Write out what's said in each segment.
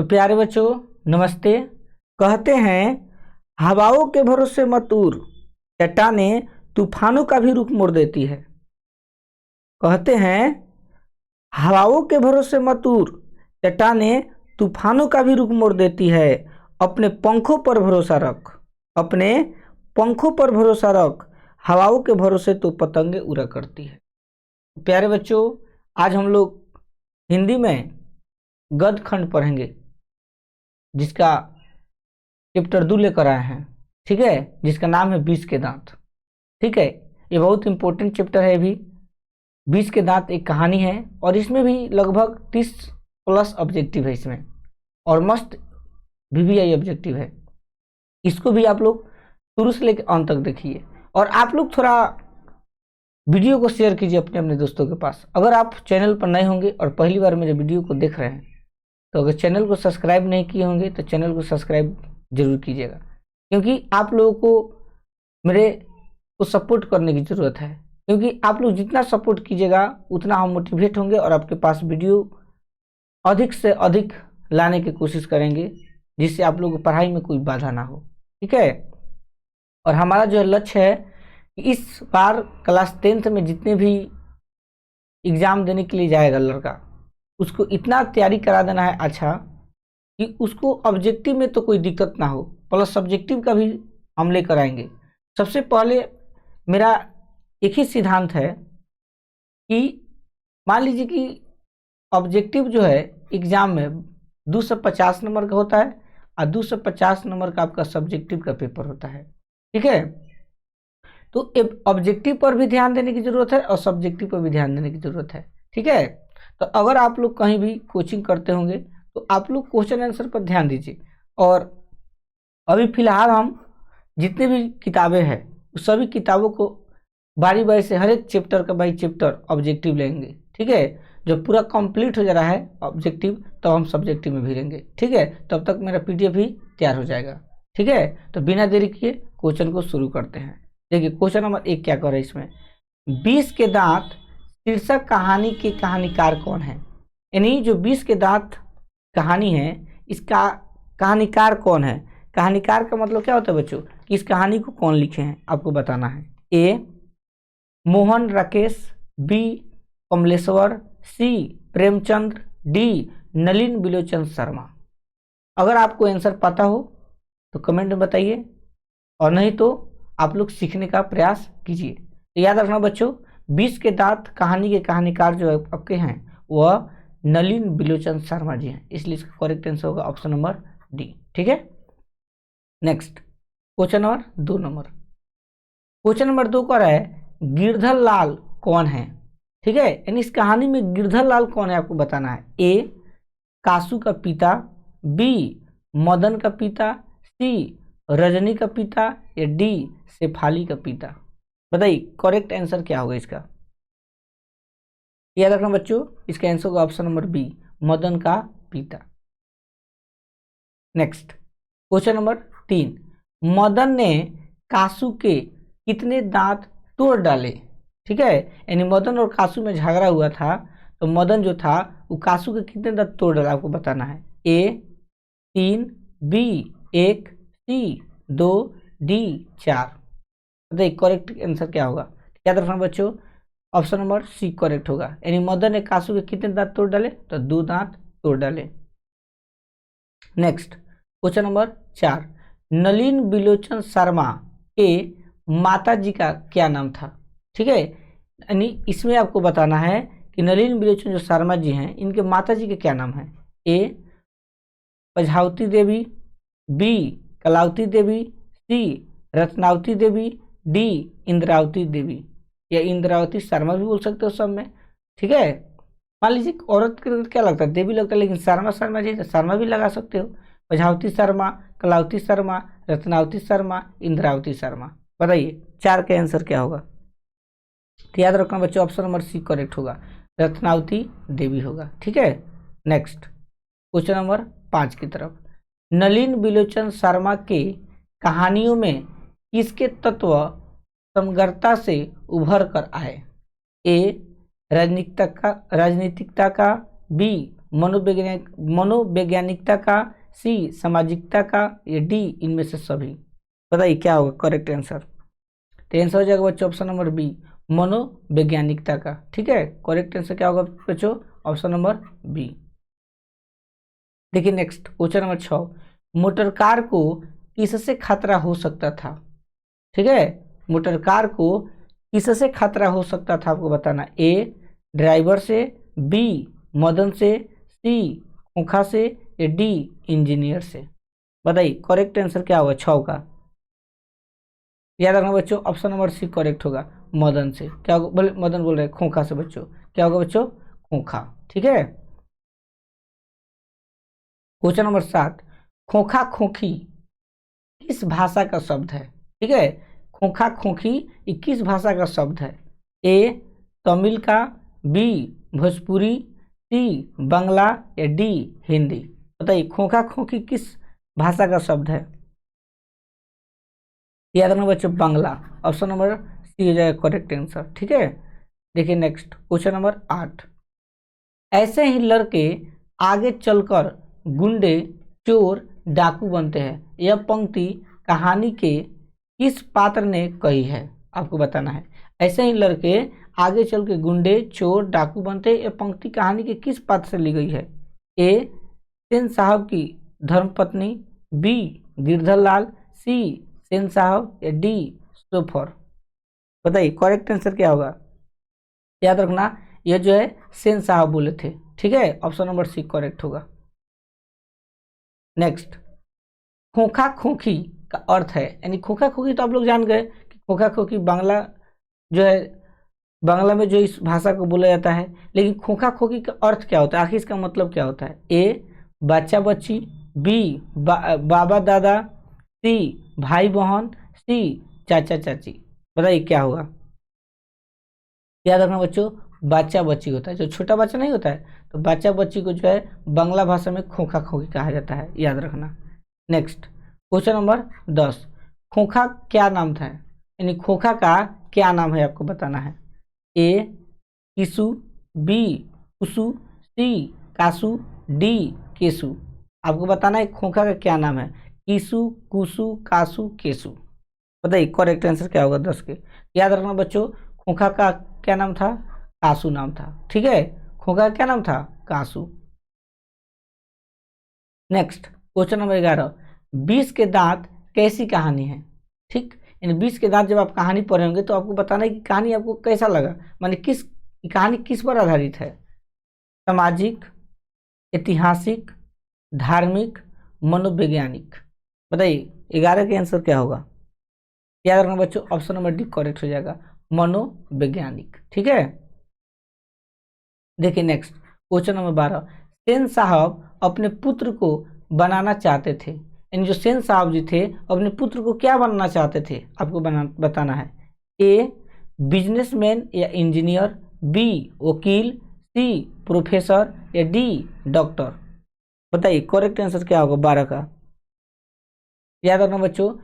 तो प्यारे बच्चों नमस्ते। कहते हैं हवाओं के भरोसे मत उड़, चट्टानें तूफानों का भी रुख मोड़ देती है। कहते हैं हवाओं के भरोसे मत उड़, चट्टानें तूफानों का भी रुख मोड़ देती है। अपने पंखों पर भरोसा रख, अपने पंखों पर भरोसा रख, हवाओं के भरोसे तो पतंगे उड़ा करती है। प्यारे बच्चों आज हम लोग हिंदी में गद्य खंड पढ़ेंगे जिसका चैप्टर 2 लेकर आए हैं, ठीक है, जिसका नाम है 20 के दांत। ठीक है, ये बहुत इंपॉर्टेंट चैप्टर है। भी 20 के दांत एक कहानी है और इसमें भी लगभग 30 प्लस ऑब्जेक्टिव है इसमें, और मस्त VVI ऑब्जेक्टिव है। इसको भी आप लोग शुरू से लेकर अंत तक देखिए और आप लोग थोड़ा वीडियो को शेयर कीजिए अपने अपने दोस्तों के पास। अगर आप चैनल पर नए होंगे और पहली बार मेरे वीडियो को देख रहे हैं तो अगर चैनल को सब्सक्राइब नहीं किए होंगे तो चैनल को सब्सक्राइब जरूर कीजिएगा, क्योंकि आप लोगों को मेरे को सपोर्ट करने की ज़रूरत है। क्योंकि आप लोग जितना सपोर्ट कीजिएगा उतना हम मोटिवेट होंगे और आपके पास वीडियो अधिक से अधिक लाने की कोशिश करेंगे, जिससे आप लोगों को पढ़ाई में कोई बाधा ना हो। ठीक है, और हमारा जो लक्ष्य है कि इस बार क्लास 10th में जितने भी एग्ज़ाम देने के लिए जाएगा लड़का, उसको इतना तैयारी करा देना है अच्छा कि उसको ऑब्जेक्टिव में तो कोई दिक्कत ना हो, प्लस सब्जेक्टिव का भी हम लेकर आएंगे। सबसे पहले मेरा एक ही सिद्धांत है कि मान लीजिए कि ऑब्जेक्टिव जो है एग्ज़ाम में 250 नंबर का होता है और 250 नंबर का आपका सब्जेक्टिव का पेपर होता है। ठीक है, तो ऑब्जेक्टिव पर भी ध्यान देने की ज़रूरत है और सब्जेक्टिव पर भी ध्यान देने की ज़रूरत है। ठीक है, तो अगर आप लोग कहीं भी कोचिंग करते होंगे तो आप लोग क्वेश्चन आंसर पर ध्यान दीजिए। और अभी फ़िलहाल हम जितने भी किताबें हैं उस सभी किताबों को बारी बारी से हर एक चैप्टर का बाई चैप्टर ऑब्जेक्टिव लेंगे। ठीक है, जब पूरा कंप्लीट हो जा रहा है ऑब्जेक्टिव तो हम सब्जेक्टिव में भी लेंगे। ठीक है, तब तक मेरा PDF भी तैयार हो जाएगा। ठीक है, तो बिना देरी किए क्वेश्चन को शुरू करते हैं। देखिए क्वेश्चन नंबर 1 क्या कर रहा है इसमें, 20 के दांत शीर्षक कहानी के कहानीकार कौन है। यानी जो 20 के दांत कहानी है इसका कहानीकार कौन है। कहानीकार का मतलब क्या होता है बच्चों कि इस कहानी को कौन लिखे हैं आपको बताना है। A Mohan Rakesh, B Kamleshwar, C Premchandra, D Nalin Vilochan Sharma. अगर आपको आंसर पता हो तो कमेंट में बताइए और नहीं तो आप लोग सीखने का प्रयास कीजिए। तो याद रखना बच्चों 20 के दांत कहानी के कहानीकार जो आपके हैं वह नलिन बिलोचन शर्मा जी हैं, इसलिए इसका करेक्ट आंसर होगा ऑप्शन नंबर D। ठीक है, नेक्स्ट क्वेश्चन नंबर 2 का है गिरधर लाल कौन है। ठीक है, यानी इस कहानी में गिरधर लाल कौन है आपको बताना है। A कासू का पिता, B मदन का पिता, C रजनी का पिता या D शेफाली का पिता। बताइए करेक्ट आंसर क्या होगा इसका। याद रखना बच्चों इसका आंसर होगा ऑप्शन नंबर B मदन का पिता। नेक्स्ट क्वेश्चन नंबर 3 मदन ने कासू के कितने दांत तोड़ डाले। ठीक है, यानी मदन और कासू में झगड़ा हुआ था तो मदन जो था वो कासू के कितने दांत तोड़ डाला आपको बताना है। A 3, B 1, C 2, D 4। बताइए करेक्ट आंसर क्या होगा। याद रखना बच्चों ऑप्शन नंबर C करेक्ट होगा, यानी मदन ने कासू के कितने दांत तोड़ डाले तो 2 दांत तोड़ डाले। Next question number 4 Nalin Vilochan Sharma के माता जी का क्या नाम था। ठीक है, यानी इसमें आपको बताना है कि नलिन बिलोचन जो शर्मा जी हैं इनके माता जी के क्या नाम है। A पझावती Devi, B Kalavati Devi, C Ratnavati Devi, D Indravati देवी या इंद्रावती शर्मा भी बोल सकते हो सब में। ठीक है, मान लीजिए औरत के क्या लगता है देवी लगता है, लेकिन शर्मा जी तो शर्मा भी लगा सकते हो। पझावती शर्मा, कलावती शर्मा, रत्नावती शर्मा, इंद्रावती शर्मा। बताइए 4 का आंसर क्या होगा। तो याद रखना बच्चों ऑप्शन नंबर C करेक्ट होगा, रत्नावती देवी होगा। ठीक है, नेक्स्ट क्वेश्चन नंबर 5 की तरफ नलिन बिलोचन शर्मा के कहानियों में किसके तत्व समग्रता से उभर कर आए। A राजनीतिकता का, B मनोवैज्ञानिकता का, सी सामाजिकता का, या डी इनमें से सभी। बताइए क्या होगा करेक्ट आंसर। तो आंसर हो जाएगा बच्चों ऑप्शन नंबर बी, मनोवैज्ञानिकता का। ठीक है, करेक्ट आंसर क्या होगा बच्चों, ऑप्शन नंबर बी। देखिए next question number 6, motor car को किससे खतरा हो सकता था। ठीक है, मोटर कार को किससे खतरा हो सकता था आपको बताना। ए ड्राइवर से, बी मदन से, सी खोखा से, या डी इंजीनियर से। बताइए करेक्ट आंसर क्या होगा 6 का। याद रखना बच्चों ऑप्शन नंबर सी करेक्ट होगा, मदन से। क्या होगा, मदन बोल रहे हैं खोखा से बच्चों। क्या होगा बच्चों, खोखा। ठीक है, क्वेश्चन नंबर 7, खोखा खोखी किस भाषा का शब्द है। ठीक है, खोखा खोखी ये किस भाषा का शब्द है। ए तमिल का, बी भोजपुरी, सी बांग्ला, या डी हिंदी। बताइए खोखा खोखी किस भाषा का शब्द है। याद रखना बच्चों बांग्ला, ऑप्शन नंबर सी हो जाएगा करेक्ट आंसर। ठीक है, देखिए नेक्स्ट क्वेश्चन नंबर 8, ऐसे ही लड़के आगे चलकर गुंडे चोर डाकू बनते हैं। यह पंक्ति कहानी के किस पात्र ने कही है आपको बताना है। ऐसे ही लड़के आगे चल के गुंडे चोर डाकू बनते हैं, यह पंक्ति कहानी के किस पात्र से ली गई है। ए सेन साहब की धर्मपत्नी, बी गिरधर लाल, सी सेन साहब, या डी सोफर। बताइए करेक्ट आंसर क्या होगा। याद रखना यह जो है सेन साहब बोले थे। ठीक है, ऑप्शन नंबर सी करेक्ट होगा। नेक्स्ट खोखा खोखी का अर्थ है, यानी खोखा खोखी तो आप लोग जान गए कि खोखा खोखी बांग्ला जो है, बांग्ला में जो इस भाषा को बोला जाता है, लेकिन खोखा खोखी का अर्थ क्या होता है, आखिर इसका मतलब क्या होता है। ए बच्चा बच्ची, बी बाबा दादा, सी भाई बहन, सी चाचा चाची। बताइए क्या होगा। याद रखना बच्चों बच्चा बच्ची होता है, जो छोटा बच्चा नहीं होता है, तो बच्चा बच्ची को जो है बांग्ला भाषा में खोखा खोखी कहा जाता है, याद रखना। नेक्स्ट क्वेश्चन नंबर 10, खोखा क्या नाम था, यानी खोखा का क्या नाम है आपको बताना है। ए किसु, बी कुसु, सी कासु, डी केसु। आपको बताना है खोखा का क्या नाम है, किसु कुसु कासु केसु। बताइए करेक्ट आंसर क्या होगा 10 के। याद रखना बच्चों खोखा का क्या नाम था, कासू नाम था। ठीक है, खोखा का क्या नाम था, कासू। नेक्स्ट क्वेश्चन नंबर 11, 20 के दांत कैसी कहानी है। ठीक, इन 20 के दांत जब आप कहानी पढ़ेंगे तो आपको बताना है कि कहानी आपको कैसा लगा, माने किस कहानी किस पर आधारित है। सामाजिक, ऐतिहासिक, धार्मिक, मनोवैज्ञानिक। बताइए 11 के आंसर क्या होगा। याद रखना बच्चों ऑप्शन नंबर डी करेक्ट हो जाएगा, मनोवैज्ञानिक। ठीक है, देखिए नेक्स्ट क्वेश्चन नंबर 12, सेन साहब अपने पुत्र को बनाना चाहते थे, यानी जो सेन साहब जी थे अपने पुत्र को क्या बनाना चाहते थे आपको बताना है। ए बिजनेसमैन या इंजीनियर, बी वकील, सी प्रोफेसर, या डी डॉक्टर। बताइए करेक्ट आंसर क्या होगा 12 का। याद रखना बच्चों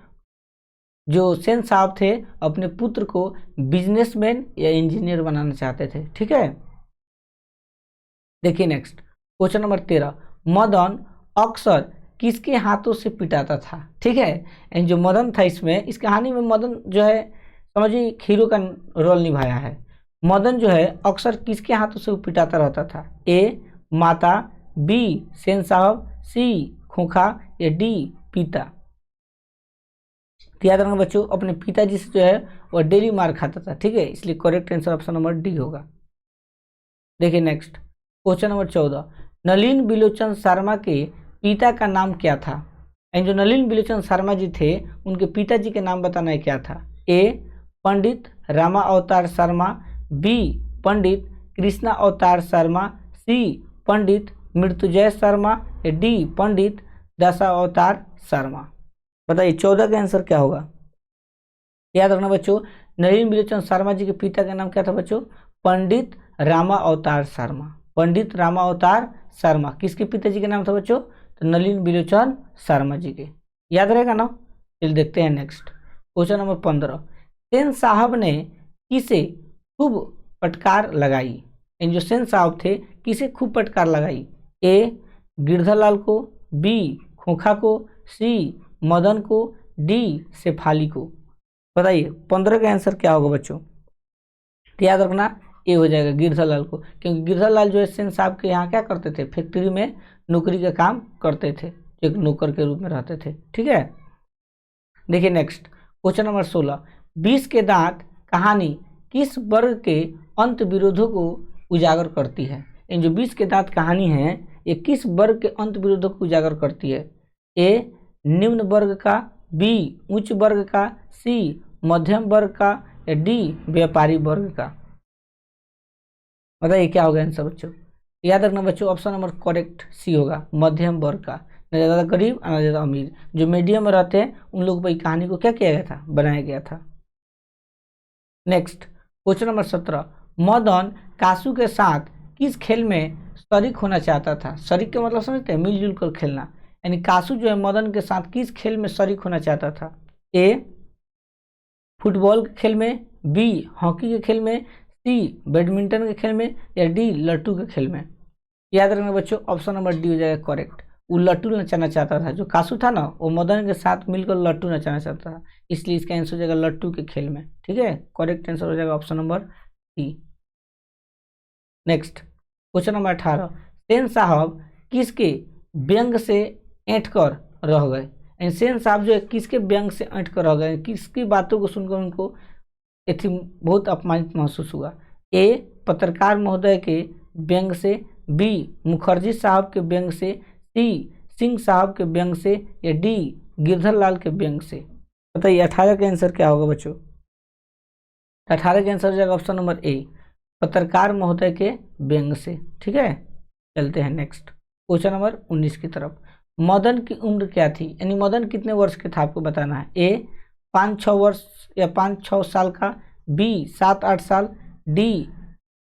जो सेन साहब थे अपने पुत्र को बिजनेसमैन या इंजीनियर बनाना चाहते थे। ठीक है, देखिए नेक्स्ट क्वेश्चन नंबर 13, मदन अक्सर किसके हाथों से पिटाता था। ठीक है, एंड जो मदन था इसमें इस कहानी में मदन जो है समझिए हीरो का रोल निभाया है। मदन जो है अक्सर किसके हाथों से पिटाता रहता था। ए माता, बी सेन साहब, सी खोखा, या डी पिता। याद रखना बच्चों अपने पिताजी से जो है वह डेली मार खाता था। ठीक है, इसलिए correct answer option number D होगा। देखिए next question number 14, Nalin Vilochan Sharma के पिता का नाम क्या था। एंड जो नलिन बिलोचन शर्मा जी थे उनके पिताजी के नाम बताना है क्या था। ए पंडित रामा अवतार शर्मा, बी पंडित कृष्णा अवतार शर्मा, सी पंडित मृत्युंजय शर्मा, या डी पंडित दशा अवतार शर्मा। बताइए 14 का आंसर क्या होगा। याद रखना बच्चों नलिन बिलोचन शर्मा जी के पिता का नाम क्या था बच्चों, पंडित रामा अवतार शर्मा। पंडित रामा अवतार शर्मा किसके पिताजी के नाम था बच्चों, तो नलिन बिलोचन शर्मा जी के। याद रहेगा ना। चलिए देखते हैं नेक्स्ट क्वेश्चन नंबर 15, सेन साहब ने किसे खूब फटकार लगाई। इन जो सेन साहब थे किसे खूब फटकार लगाई। ए गिरधरलाल को, बी खोखा को, सी मदन को, डी शेफाली को। बताइए 15 का आंसर क्या होगा बच्चों। तो याद रखना ए हो जाएगा गिरधरलाल को, क्योंकि गिरधरलाल जो है सेन साहब के यहाँ क्या करते थे, फैक्ट्री में नौकरी का काम करते थे, एक नौकर के रूप में रहते थे। ठीक है, देखिए नेक्स्ट क्वेश्चन नंबर 16, 20 के दांत कहानी किस वर्ग के अंत विरोधों को उजागर करती है। इन जो 20 के दांत कहानी है ये किस वर्ग के अंत विरोधों को उजागर करती है। ए निम्न वर्ग का, बी उच्च वर्ग का, सी मध्यम वर्ग का, या डी व्यापारी वर्ग का। बताइए क्या होगा आंसर बच्चों। याद रखना बच्चों ऑप्शन नंबर करेक्ट सी होगा, मध्यम वर्ग का, न ज़्यादा गरीब न ज़्यादा अमीर, जो मीडियम में रहते हैं उन लोगों पर कहानी को क्या किया गया था, बनाया गया था। Next question number 17, Madan kasu के साथ किस खेल में शरीक होना चाहता था। शरीक का मतलब समझते हैं, मिलजुल कर खेलना, यानी कासू जो है मदन के साथ किस खेल में शरीक होना चाहता था। ए फुटबॉल के खेल में, बी हॉकी के खेल में, सी बैडमिंटन के खेल में, या डी लट्टू के खेल में। याद रखना बच्चों ऑप्शन नंबर डी हो जाएगा करेक्ट। वो लट्टू नचाना चाहता था, जो कासू था ना वो मदन के साथ मिलकर लट्टू नचाना चाहता था, इसलिए इसका आंसर हो जाएगा लट्टू के खेल में। ठीक है, करेक्ट आंसर हो जाएगा option number D. Next question number 18, Sen साहब किसके व्यंग से ऐंठ कर रह गए। सेन साहब जो है किसके व्यंग से ऐंठ कर रह गए, किसकी बातों को सुनकर उनको बहुत अपमानित महसूस हुआ। ए पत्रकार महोदय के व्यंग से, बी मुखर्जी साहब के व्यंग से, सी सिंह साहब के व्यंग से, या डी गिरधरलाल के व्यंग से। बताइए 18 का आंसर क्या होगा बच्चों। 18 का आंसर हो जाएगा ऑप्शन नंबर ए, पत्रकार महोदय के व्यंग से। ठीक है, चलते हैं नेक्स्ट क्वेश्चन नंबर 19 की तरफ। मदन की उम्र क्या थी, यानी मदन कितने वर्ष के था आपको बताना है। ए 5-6 वर्ष या 5-6 साल का, बी 7-8 साल, डी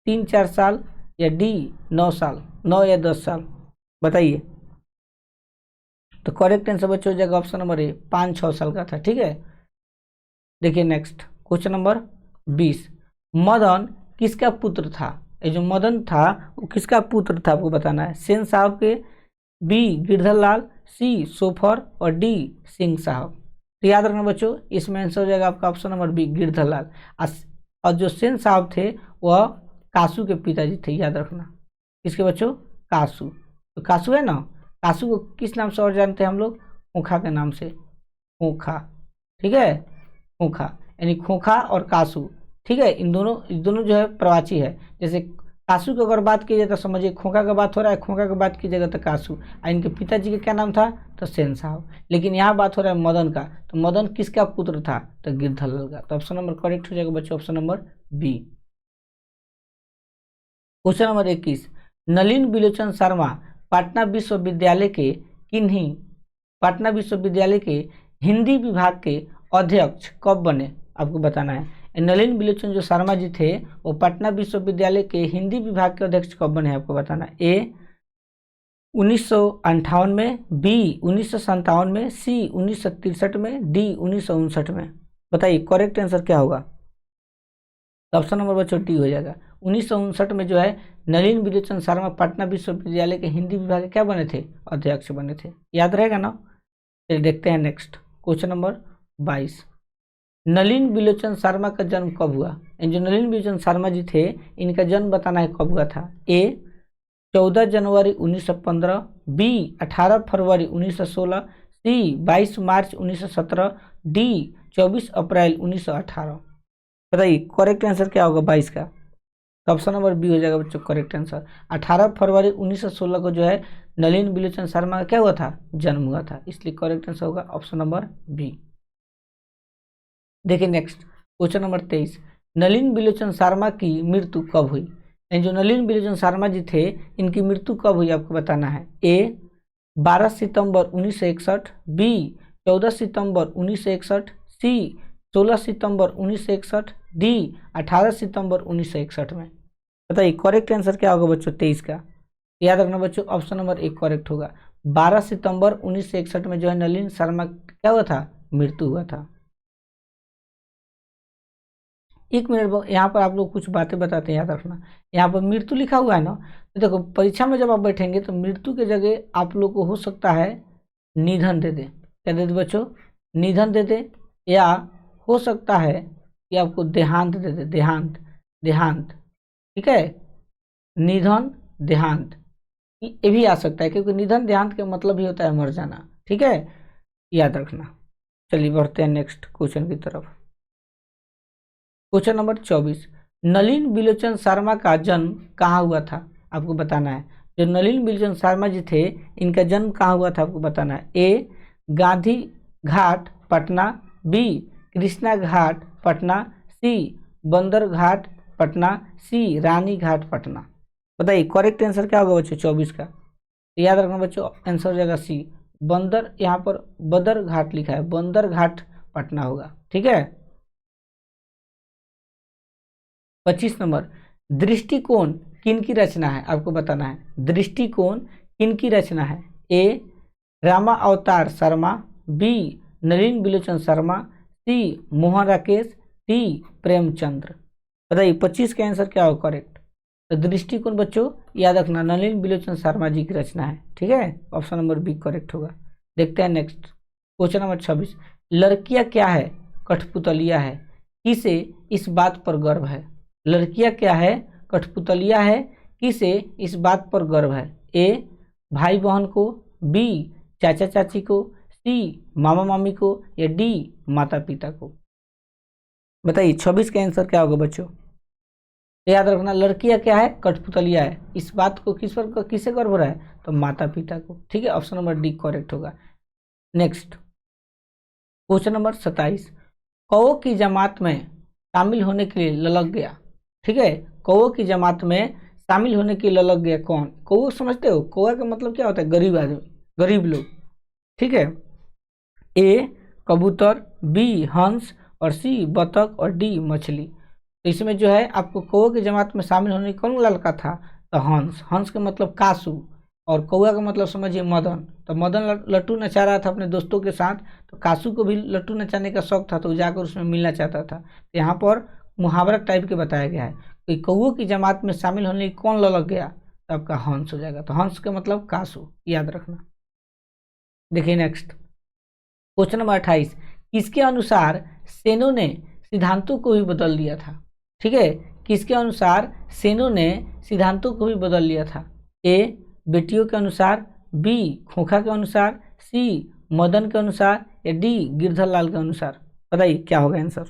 3-4 साल, या डी 9 साल, 9 या 10 साल। बताइए, तो करेक्ट आंसर बच्चों हो जाएगा ऑप्शन नंबर ए, 5-6 साल का था। ठीक है, देखिए नेक्स्ट क्वेश्चन नंबर 20, मदन किसका पुत्र था। ये जो मदन था वो किसका पुत्र था आपको बताना है। सेन साहब के, बी गिरधरलाल, सी सोफर, और डी सिंह साहब। तो याद रखना बच्चों इसमें आंसर हो जाएगा आपका ऑप्शन नंबर बी गिरधरलाल। और जो सेन साहब थे वह कासू के पिताजी थे। याद रखना किसके बच्चों, कासू। तो कासू है ना, कासू को किस नाम से और जानते हैं हम लोग, खोखा के नाम से, खोखा। ठीक है, खोखा यानी खोखा और कासू। ठीक है, इन दोनों जो है प्रवाची है। जैसे कासू की अगर बात की जाए तो समझिए खोखा का बात हो रहा है, खोखा की बात की जाएगा तो कासू। और इनके पिताजी का क्या नाम था, तो सेन साहब। लेकिन यहाँ बात हो रहा है मदन का, तो मदन किसका पुत्र था, तो गिरधरलाल का। तो ऑप्शन नंबर करेक्ट हो जाएगा बच्चों option number B. Question number 21, Nalin Vilochan Sharma Patna विश्वविद्यालय के हिंदी विभाग के अध्यक्ष कब बने, आपको बताना है। नलिन बिलोचन जो शर्मा जी थे वो पटना विश्वविद्यालय के हिंदी विभाग के अध्यक्ष कब बने आपको बताना है। ए 1958 में, बी 1957 में, सी 1963 में, डी 1959 में। बताइए करेक्ट आंसर क्या होगा। ऑप्शन नंबर बच्चों डी हो जाएगा। 1959 में जो है नलिन बिलोचन शर्मा पटना विश्वविद्यालय के हिंदी विभाग के क्या बने थे, अध्यक्ष बने थे। याद रहेगा ना। चलिए देखते हैं next question number 22, Nalin Vilochan Sharma का जन्म कब हुआ। जो नलिन बिलोचन शर्मा जी थे इनका जन्म बताना है कब हुआ था। ए 14 जनवरी 1915, बी 18 फरवरी 1916, सी 22 मार्च 1917, डी 24 अप्रैल 1918। बताइए करेक्ट आंसर क्या होगा 22 का। तो ऑप्शन नंबर बी हो जाएगा बच्चों करेक्ट आंसर। 18 फरवरी 1916 को जो है नलिन बिलोचन शर्मा का क्या हुआ था, जन्म हुआ था, इसलिए करेक्ट आंसर होगा ऑप्शन नंबर बी। देखिए next question number 23, Nalin Vilochan Sharma की मृत्यु कब हुई। जो नलिन बिलोचन शर्मा जी थे इनकी मृत्यु कब हुई आपको बताना है। ए 12 सितंबर 1961, बी 14 सितंबर 1961, सी 16 सितंबर 1961, डी 18 सितंबर 1961 में। बताइए करेक्ट आंसर क्या होगा बच्चों 23 का। याद रखना बच्चों ऑप्शन नंबर 1 करेक्ट होगा। 12 सितंबर 1961 में जो है नलिन शर्मा क्या हुआ था, मृत्यु हुआ था। एक मिनट यहाँ पर आप लोग कुछ बातें बताते हैं, याद रखना। यहाँ पर मृत्यु लिखा हुआ है ना, तो देखो परीक्षा में जब आप बैठेंगे तो मृत्यु के जगह आप लोग को हो सकता है निधन दे दे। क्या दे दे बच्चों? निधन दे दे, या हो सकता है कि आपको देहांत दे दे, देहांत, देहांत, ठीक है, निधन देहांत, ये भी आ सकता है, क्योंकि निधन देहांत का मतलब ही होता है मर जाना, ठीक है, याद रखना। चलिए बढ़ते हैं नेक्स्ट क्वेश्चन की तरफ। क्वेश्चन नंबर 24, नलिन बिलोचन शर्मा का जन्म कहाँ हुआ था? आपको बताना है। जो नलिन बिलोचन शर्मा जी थे, इनका जन्म कहाँ हुआ था आपको बताना है। ए गांधी घाट पटना, बी कृष्णा घाट पटना, सी बंदर घाट पटना, सी रानी घाट पटना। बताइए करेक्ट आंसर क्या होगा बच्चों 24 का? तो याद रखना बच्चों, आंसर हो जाएगा सी बंदर, यहाँ पर बदर घाट लिखा है, बंदर घाट पटना होगा, ठीक है। 25 नंबर, दृष्टिकोण किन की रचना है? आपको बताना है दृष्टिकोण किन की रचना है। ए रामा अवतार शर्मा, बी नलिन बिलोचन शर्मा, सी मोहन राकेश, डी प्रेमचंद्र। बताइए 25 का आंसर क्या होगा करेक्ट? तो दृष्टिकोण बच्चों याद रखना नलिन बिलोचन शर्मा जी की रचना है, ठीक है, ऑप्शन नंबर बी करेक्ट होगा। देखते हैं नेक्स्ट क्वेश्चन नंबर 26, लड़कियां क्या है? कठपुतलिया है, किसे इस बात पर गर्व है? लड़कियां क्या है? कठपुतलिया है, किसे इस बात पर गर्व है? ए भाई बहन को, बी चाचा चाची को, सी मामा मामी को, या डी माता पिता को। बताइए 26 का आंसर क्या होगा बच्चों? याद रखना लड़कियां क्या है? कठपुतलिया है, इस बात को किस पर किसे गर्व हो रहा है? तो माता पिता को, ठीक है, ऑप्शन नंबर डी करेक्ट होगा। नेक्स्ट क्वेश्चन नंबर 27, कौओं की जमात में शामिल होने के लिए ललक गया, ठीक है, कौओं की जमात में शामिल होने के लिए ललक गया कौन? कौओ समझते हो? कौआ का मतलब क्या होता है? गरीब आदमी, गरीब लोग, ठीक है। ए कबूतर, बी हंस, और सी बतख, और डी मछली। तो इसमें जो है आपको कौओं की जमात में शामिल होने कौन लड़का था? तो हंस। हंस का मतलब कासू, और कौआ का मतलब समझिए मदन। तो मदन लट्टू नचा रहा था अपने दोस्तों के साथ, तो कासू को भी लट्टू नचाने का शौक था, तो जाकर उसमें मिलना चाहता था। तो यहाँ पर मुहावरा टाइप के बताया गया है, तो कौओं की जमात में शामिल होने कौन ललक गया? तो आपका हंस हो जाएगा। तो हंस का मतलब कासू, याद रखना। देखिए नेक्स्ट क्वेश्चन नंबर 28, किसके अनुसार सेनों ने सिद्धांतों को भी बदल दिया था? ठीक है, किसके अनुसार सेनों ने सिद्धांतों को भी बदल लिया था? ए बेटियों के अनुसार, बी खोखा के अनुसार, सी मदन के अनुसार, या डी गिरधर लाल के अनुसार। बताइए क्या होगा आंसर?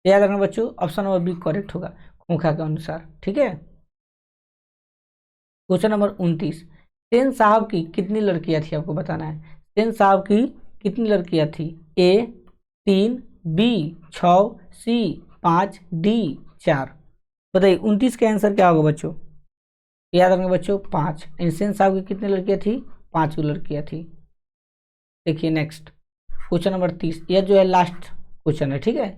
याद रखना बच्चों, ऑप्शन नंबर बी करेक्ट होगा, खोखा के अनुसार, ठीक है। क्वेश्चन नंबर 29, सेन साहब की कितनी लड़कियां थी? आपको बताना है सेन साहब की कितनी लड़कियां थी? ए 3, बी 6, सी 5, डी 4। बताइए 29 का आंसर क्या होगा बच्चों? याद रखना बच्चों 5। सेन साहब की कितनी लड़कियां थी? 5 लड़कियां थी। देखिए नेक्स्ट क्वेश्चन नंबर 30, यह जो है लास्ट क्वेश्चन है, ठीक है।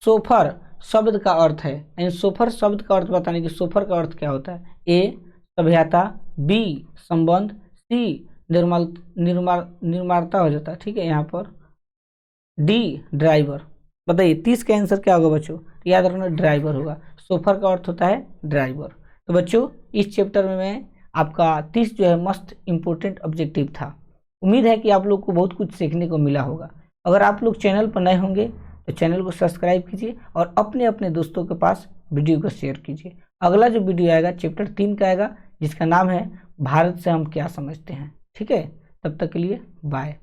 सोफर शब्द का अर्थ है, यानी सोफर शब्द का अर्थ बताने की सोफर का अर्थ क्या होता है? ए सभ्यता, बी संबंध, सी निर्माता हो जाता है, ठीक है यहाँ पर, डी ड्राइवर। बताइए 30 का आंसर क्या होगा बच्चों? याद रखना ड्राइवर होगा, सोफर का अर्थ होता है ड्राइवर। तो बच्चों इस चैप्टर में आपका 30 जो है मस्ट इम्पोर्टेंट ऑब्जेक्टिव था। उम्मीद है कि आप लोग को बहुत कुछ सीखने को मिला होगा। अगर आप लोग चैनल पर नए होंगे तो चैनल को सब्सक्राइब कीजिए और अपने अपने दोस्तों के पास वीडियो को शेयर कीजिए। अगला जो वीडियो आएगा चैप्टर 3 का आएगा, जिसका नाम है भारत से हम क्या समझते हैं, ठीक है। तब तक के लिए बाय।